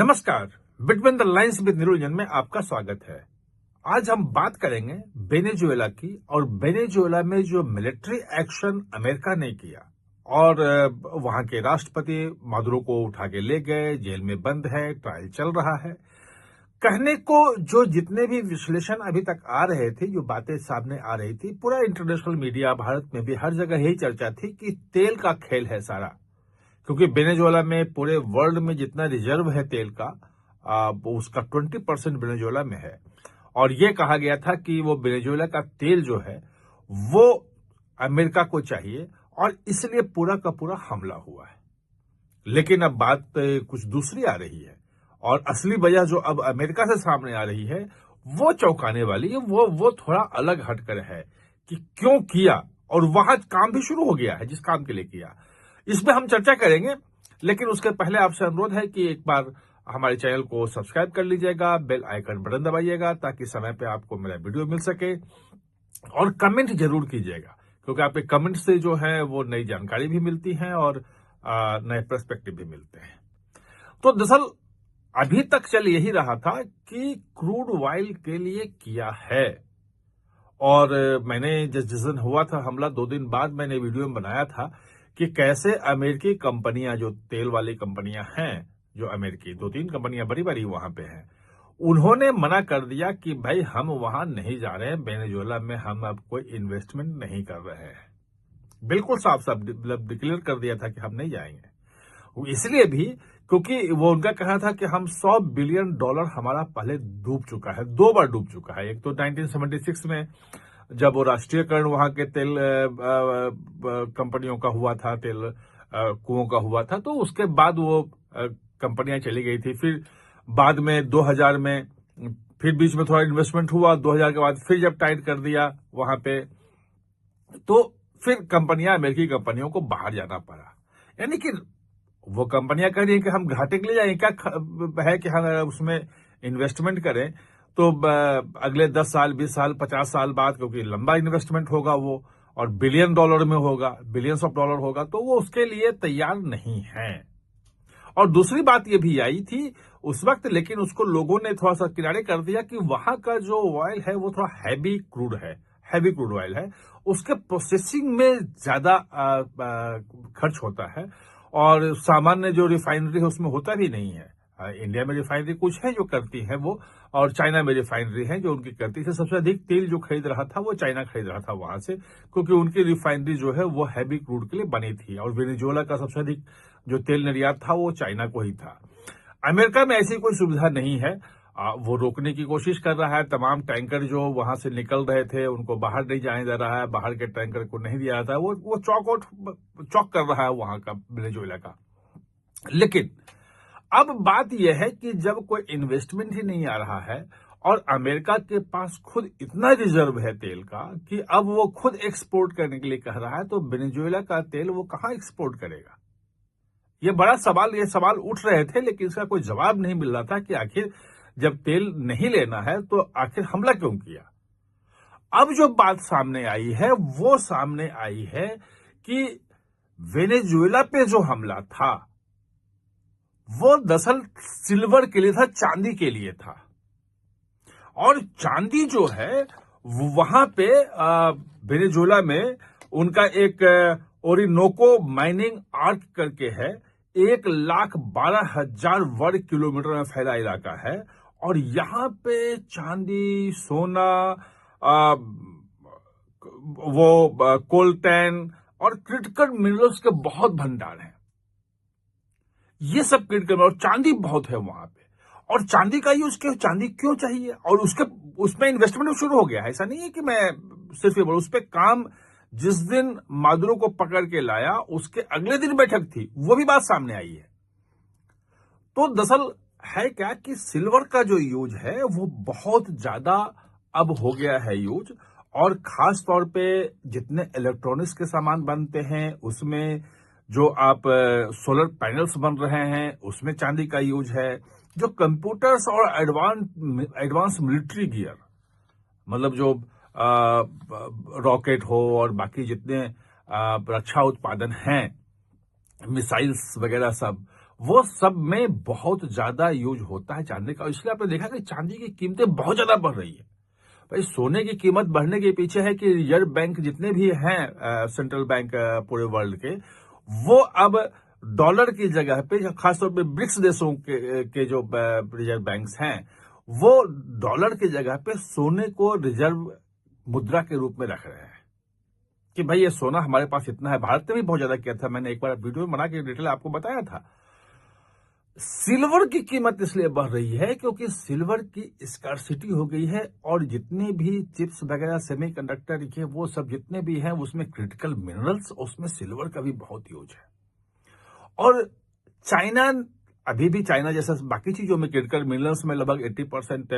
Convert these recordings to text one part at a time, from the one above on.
नमस्कार, between the lines with निरुंजन में आपका स्वागत है। आज हम बात करेंगे वेनेजुएला की और वेनेजुएला में जो मिलिट्री एक्शन अमेरिका ने किया और वहां के राष्ट्रपति मादुरो को उठा के ले गए, जेल में बंद है, ट्रायल चल रहा है। कहने को जो जितने भी विश्लेषण अभी तक आ रहे थे, जो बातें सामने आ रही थी, पूरा इंटरनेशनल मीडिया, भारत में भी हर जगह यही चर्चा थी कि तेल का खेल है सारा, क्योंकि वेनेजुएला में पूरे वर्ल्ड में जितना रिजर्व है तेल का उसका 20% वेनेजुएला में है। और ये कहा गया था कि वो वेनेजुएला का तेल जो है वो अमेरिका को चाहिए और इसलिए पूरा का पूरा हमला हुआ है। लेकिन अब बात कुछ दूसरी आ रही है और असली वजह जो अब अमेरिका से सामने आ रही है वो चौंकाने वाली है। वो थोड़ा अलग हटकर है कि क्यों किया, और वहां काम भी शुरू हो गया है जिस काम के लिए किया। इसमें हम चर्चा करेंगे, लेकिन उसके पहले आपसे अनुरोध है कि एक बार हमारे चैनल को सब्सक्राइब कर लीजिएगा, बेल आइकन बटन दबाइएगा ताकि समय पे आपको मेरा वीडियो मिल सके, और कमेंट जरूर कीजिएगा क्योंकि आपके कमेंट से जो है वो नई जानकारी भी मिलती है और नए पर्सपेक्टिव भी मिलते हैं। तो दरअसल अभी तक चल यही रहा था कि क्रूड ऑयल के लिए किया है, और मैंने जिस दिन हुआ था हमला 2 दिन बाद मैंने वीडियो में बनाया था कि कैसे अमेरिकी कंपनियां, जो तेल वाली कंपनियां हैं, जो अमेरिकी 2-3 कंपनियां बड़ी बड़ी वहां पे हैं, उन्होंने मना कर दिया कि भाई हम वहां नहीं जा रहे हैं, वेनेजुएला में हम अब कोई इन्वेस्टमेंट नहीं कर रहे हैं। बिल्कुल साफ साफ डिक्लेयर कर दिया था कि हम नहीं जाएंगे। इसलिए भी क्योंकि वो उनका कहना था कि हम $100 बिलियन हमारा पहले डूब चुका है, 2 बार डूब चुका है। एक तो 1976 में जब वो राष्ट्रीयकरण वहां के तेल कंपनियों का हुआ था, तेल कुओं का हुआ था, तो उसके बाद वो कंपनियां चली गई थी। फिर बाद में 2000 में फिर बीच में थोड़ा इन्वेस्टमेंट हुआ, 2000 के बाद फिर जब टाइट कर दिया वहां पे, तो फिर कंपनियां, अमेरिकी कंपनियों को बाहर जाना पड़ा। यानी कि वो कंपनियां कह रही हैं कि हम घाटे के लिए जाएंगे, क्या है कि हम उसमें इन्वेस्टमेंट करें तो अगले 10 साल, 20 साल, 50 साल बाद, क्योंकि लंबा इन्वेस्टमेंट होगा वो और बिलियन डॉलर में होगा, बिलियंस ऑफ डॉलर होगा, तो वो उसके लिए तैयार नहीं है। और दूसरी बात ये भी आई थी उस वक्त, लेकिन उसको लोगों ने थोड़ा सा किनारे कर दिया कि वहां का जो ऑयल है वो थोड़ा हैवी क्रूड है, हैवी क्रूड ऑयल है, उसके प्रोसेसिंग में ज्यादा खर्च होता है और सामान्य जो रिफाइनरी है उसमें होता भी नहीं है। इंडिया में रिफाइनरी कुछ है जो करती है वो, और चाइना में रिफाइनरी है जो उनकी करती है। सबसे अधिक तेल जो खरीद रहा था वो चाइना खरीद रहा था वहां से, क्योंकि उनकी रिफाइनरी जो है वो हैवी क्रूड के लिए बनी थी, और वेनेजुएला का सबसे अधिक जो तेल निर्यात था वो चाइना को ही था। अमेरिका में ऐसी कोई सुविधा नहीं है। वो रोकने की कोशिश कर रहा है, तमाम टैंकर जो वहां से निकल रहे थे उनको बाहर नहीं जाने दे रहा है, बाहर के टैंकर को नहीं दिया जाता है, वो चौक कर रहा है वहां का, वेनेजुएला का। लेकिन अब बात यह है कि जब कोई इन्वेस्टमेंट ही नहीं आ रहा है और अमेरिका के पास खुद इतना रिजर्व है तेल का कि अब वो खुद एक्सपोर्ट करने के लिए कह रहा है, तो वेनेजुएला का तेल वो कहां एक्सपोर्ट करेगा? ये बड़ा सवाल, ये सवाल उठ रहे थे, लेकिन इसका कोई जवाब नहीं मिल रहा था कि आखिर जब तेल नहीं लेना है तो आखिर हमला क्यों किया। अब जो बात सामने आई है वो सामने आई है कि वेनेजुएला पे जो हमला था वो दरअसल सिल्वर के लिए था, चांदी के लिए था। और चांदी जो है वहां पे वेनेजुएला में उनका एक ओरिनोको माइनिंग आर्क करके है, 1,12,000 वर्ग किलोमीटर में फैला इलाका है, और यहां पे चांदी, सोना, वो कोल्टैन और क्रिटिकल मिनरल्स के बहुत भंडार हैं। ये सब क्रिटिकल, और चांदी बहुत है वहां पे, और चांदी का यूज क्यों, चांदी क्यों चाहिए, और उसमें इन्वेस्टमेंट शुरू हो गया है। ऐसा नहीं है कि मैं सिर्फ ये बोलूं, उस पर काम जिस दिन मादुरो को पकड़ के लाया उसके अगले दिन बैठक थी, वो भी बात सामने आई है। तो दरअसल है क्या कि सिल्वर का जो यूज है वो बहुत ज्यादा अब हो गया है यूज, और खास तौर पे जितने इलेक्ट्रॉनिक्स के सामान बनते हैं उसमें, जो आप सोलर पैनल्स बन रहे हैं उसमें चांदी का यूज है, जो कंप्यूटर्स और एडवांस मिलिट्री गियर, मतलब जो रॉकेट हो और बाकी जितने रक्षा उत्पादन हैं, मिसाइल्स वगैरह सब, वो सब में बहुत ज्यादा यूज होता है चांदी का। इसलिए आपने देखा कि चांदी की कीमतें बहुत ज्यादा बढ़ रही है। भाई सोने की कीमत बढ़ने के पीछे है कि रिजर्व बैंक जितने भी हैं सेंट्रल बैंक पूरे वर्ल्ड के, वो अब डॉलर की जगह पे, खासतौर पे ब्रिक्स देशों के जो रिजर्व बैंक्स हैं, वो डॉलर की जगह पे सोने को रिजर्व मुद्रा के रूप में रख रहे हैं कि भाई ये सोना हमारे पास इतना है। भारत ने भी बहुत ज्यादा किया था, मैंने एक बार वीडियो बना के डिटेल आपको बताया था। सिल्वर की कीमत इसलिए बढ़ रही है क्योंकि सिल्वर की स्कार्सिटी हो गई है, और जितने भी चिप्स वगैरह सेमीकंडक्टर ये वो सब जितने भी हैं उसमें क्रिटिकल मिनरल्स, उसमें सिल्वर का भी बहुत यूज है। और चाइना, अभी भी चाइना जैसा बाकी चीजों में क्रिटिकल मिनरल्स में लगभग 80%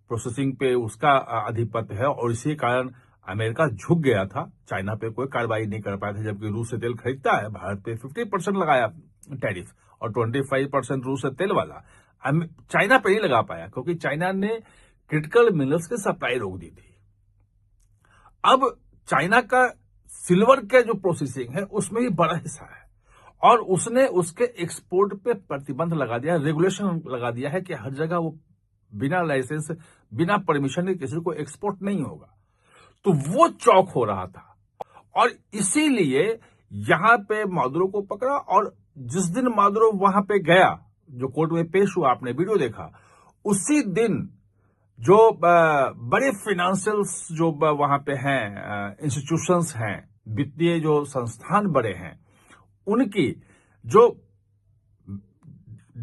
प्रोसेसिंग पे उसका आधिपत्य है, और इसी कारण अमेरिका झुक गया था, चाइना पे कोई कार्रवाई नहीं कर पाया था। जबकि रूस से तेल खरीदता है, भारत पे 50% लगाया टैरिफ, और 25% रूस से तेल वाला चाइना पे नहीं लगा पाया क्योंकि चाइना ने क्रिटिकल मिनरल्स की सप्लाई रोक दी थी। अब चाइना का सिल्वर का जो प्रोसेसिंग है उसमें भी बड़ा हिस्सा है, और उसने उसके एक्सपोर्ट पे प्रतिबंध लगा दिया, रेगुलेशन लगा दिया है कि हर जगह वो बिना लाइसेंस, बिना परमिशन के किसी को एक्सपोर्ट नहीं होगा। तो वो चौक हो रहा था, और इसीलिए यहां पे मादुरो को पकड़ा, और जिस दिन मादुरो वहां पे गया, जो कोर्ट में पेश हुआ, आपने वीडियो देखा, उसी दिन जो बड़े फाइनेंशियल्स जो वहां पे हैं, इंस्टीट्यूशंस हैं, वित्तीय जो संस्थान बड़े हैं, उनकी जो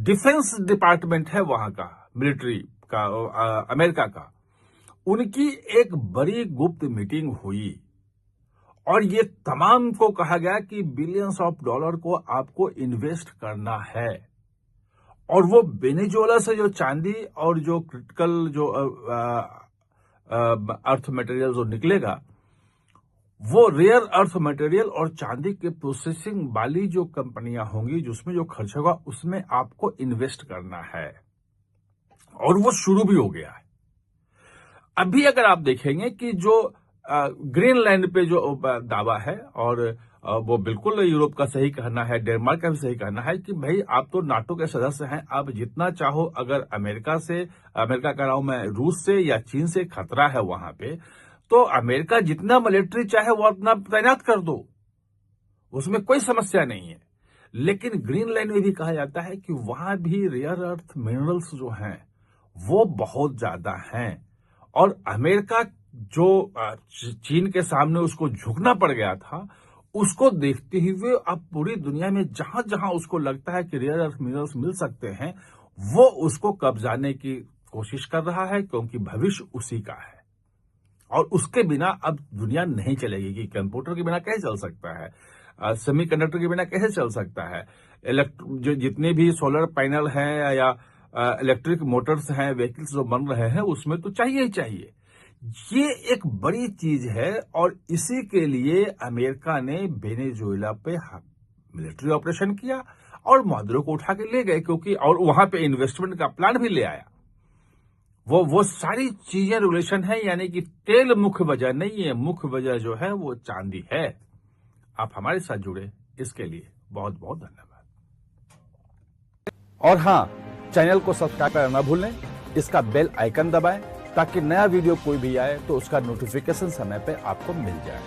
डिफेंस डिपार्टमेंट है वहां का, मिलिट्री का, अमेरिका का, उनकी एक बड़ी गुप्त मीटिंग हुई, और ये तमाम को कहा गया कि बिलियंस ऑफ डॉलर को आपको इन्वेस्ट करना है, और वो वेनेजुएला से जो चांदी और जो क्रिटिकल जो अर्थ मटेरियल जो निकलेगा, वो रेयर अर्थ मटेरियल और चांदी के प्रोसेसिंग वाली जो कंपनियां होंगी, जिसमें जो खर्च होगा उसमें आपको इन्वेस्ट करना है, और वो शुरू भी हो गया है। अभी अगर आप देखेंगे कि जो ग्रीनलैंड पे जो दावा है, और वो बिल्कुल यूरोप का सही कहना है, डेनमार्क का भी सही कहना है कि भाई आप तो नाटो के सदस्य हैं, आप जितना चाहो, अगर अमेरिका कह रहा हूं मैं, रूस से या चीन से खतरा है वहां पे, तो अमेरिका जितना मिलिट्री चाहे वो अपना तैनात कर दो, उसमें कोई समस्या नहीं है। लेकिन ग्रीनलैंड में भी कहा जाता है कि वहां भी रेयर अर्थ मिनरल्स जो हैं वो बहुत ज्यादा हैं, और अमेरिका जो चीन के सामने उसको झुकना पड़ गया था, उसको देखते हुए अब पूरी दुनिया में जहां जहां उसको लगता है कि रेयर अर्थ मिनरल्स मिल सकते हैं, वो उसको कब्जाने की कोशिश कर रहा है, क्योंकि भविष्य उसी का है, और उसके बिना अब दुनिया नहीं चलेगी। कि कंप्यूटर के बिना कैसे चल सकता है, सेमीकंडक्टर के बिना कैसे चल सकता है, जो जितने भी सोलर पैनल हैं या इलेक्ट्रिक मोटर्स हैं, व्हीकल्स जो बन रहे हैं, उसमें तो चाहिए ही चाहिए। ये एक बड़ी चीज है, और इसी के लिए अमेरिका ने वेनेजुएला पे मिलिट्री ऑपरेशन किया, और मादुरो को उठा के ले गए, क्योंकि और वहां पे इन्वेस्टमेंट का प्लान भी ले आया। वो सारी चीजें रिलेशन है, यानी कि तेल मुख्य वजह नहीं है, मुख्य वजह जो है वो चांदी है। आप हमारे साथ जुड़े, इसके लिए बहुत बहुत धन्यवाद। और हाँ, चैनल को सब्सक्राइब करना न भूलें, इसका बेल आइकन दबाएं ताकि नया वीडियो कोई भी आए तो उसका नोटिफिकेशन समय पे आपको मिल जाए।